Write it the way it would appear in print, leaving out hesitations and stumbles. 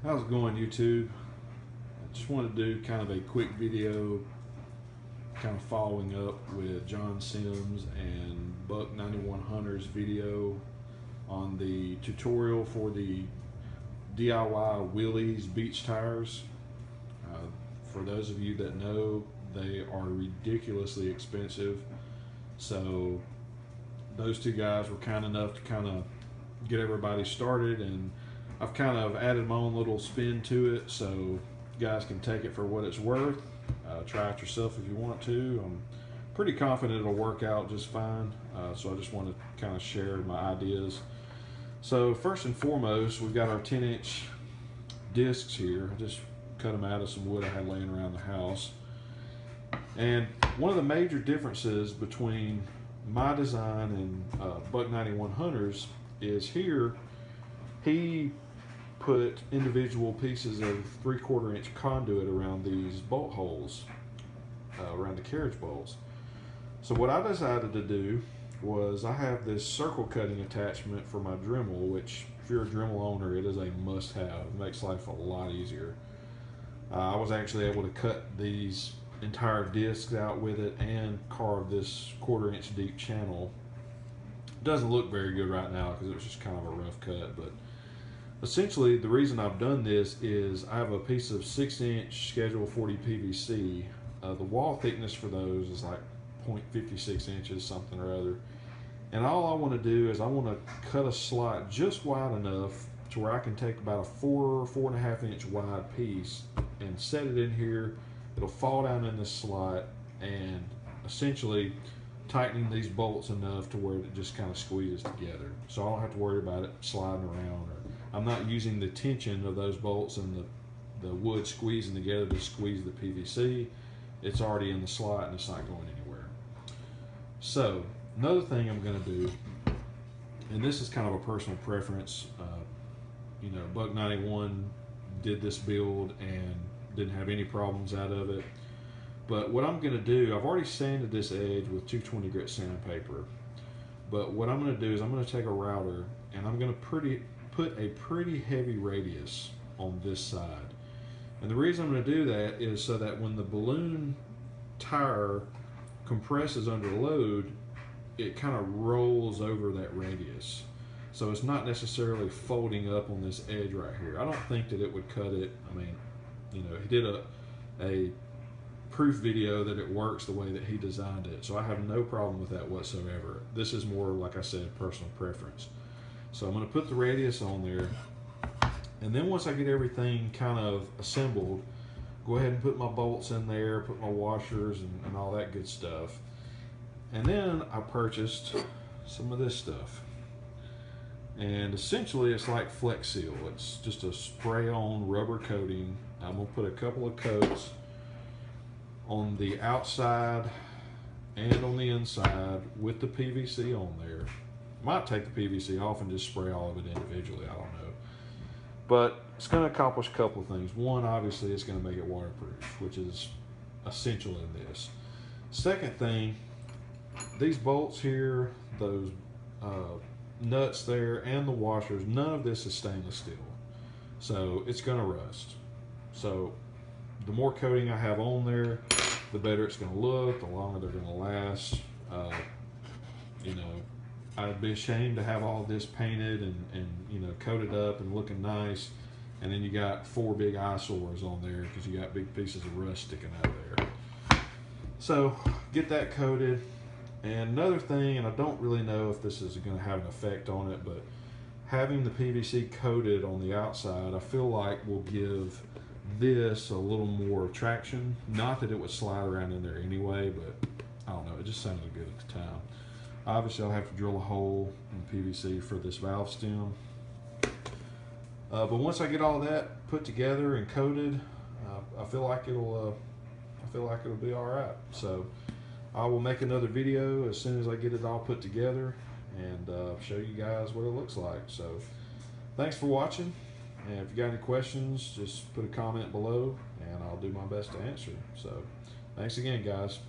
How's it going, YouTube? I just want to do kind of a quick video kind of following up with John Sims and Buck 91 Hunter's video on the tutorial for the DIY Wheeleez beach tires. For those of you that know, they are ridiculously expensive, so those two guys were kind enough to kind of get everybody started, and I've kind of added my own little spin to it, so you guys can take it for what it's worth. Try it yourself if you want to. I'm pretty confident it'll work out just fine, so I just want to kind of share my ideas. So first and foremost, we've got our 10-inch discs here. I just cut them out of some wood I had laying around the house. And one of the major differences between my design and Buck 91 Hunters is here he put individual pieces of 3/4 inch conduit around these bolt holes, around the carriage bolts. So what I decided to do was, I have this circle cutting attachment for my Dremel, which if you're a Dremel owner, it is a must-have. It makes life a lot easier. I was actually able to cut these entire discs out with it and carve this 1/4 inch deep channel. It doesn't look very good right now because it was just kind of a rough cut, but essentially the reason I've done this is I have a piece of 6-inch Schedule 40 PVC. The wall thickness for those is like 0.56 inches, something or other. And all I want to do is I want to cut a slot just wide enough to where I can take about a 4.5 inch wide piece and set it in here. It'll fall down in this slot, and essentially tightening these bolts enough to where it just kind of squeezes together. So I don't have to worry about it sliding around, or I'm not using the tension of those bolts and the wood squeezing together to squeeze the PVC. It's already in the slot and it's not going anywhere. So another thing I'm going to do, and this is kind of a personal preference, you know, Buck 91 did this build and didn't have any problems out of it. But what I'm going to do, I've already sanded this edge with 220 grit sandpaper. But what I'm going to do is I'm going to take a router and I'm going to put a pretty heavy radius on this side. And the reason I'm going to do that is so that when the balloon tire compresses under load, it kind of rolls over that radius. So it's not necessarily folding up on this edge right here. I don't think that it would cut it. I mean, you know, he did a proof video that it works the way that he designed it, so I have no problem with that whatsoever. This is more, like I said, personal preference. So I'm going to put the radius on there, and then once I get everything kind of assembled, go ahead and put my bolts in there, put my washers and all that good stuff. And then I purchased some of this stuff, and essentially it's like Flex Seal. It's just a spray-on rubber coating. I'm going to put a couple of coats on the outside and on the inside with the PVC on there. Might take the PVC off and just spray all of it individually, I don't know. But it's going to accomplish a couple of things. One, obviously it's going to make it waterproof, which is essential in this. Second thing, these bolts here, those nuts there, and the washers, none of this is stainless steel, so it's going to rust. So the more coating I have on there, the better it's going to look, the longer they're going to last. You know, I'd be ashamed to have all this painted and you know, coated up and looking nice, and then you got 4 big eyesores on there because you got big pieces of rust sticking out of there. So get that coated. And another thing, and I don't really know if this is going to have an effect on it, but having the PVC coated on the outside, I feel like will give this a little more traction. Not that it would slide around in there anyway, but I don't know, it just sounded good at the time. Obviously I'll have to drill a hole in PVC for this valve stem. But once I get all that put together and coated, I feel like it'll be all right. So I will make another video as soon as I get it all put together and show you guys what it looks like. So thanks for watching, and if you got any questions, just put a comment below and I'll do my best to answer. So thanks again, guys.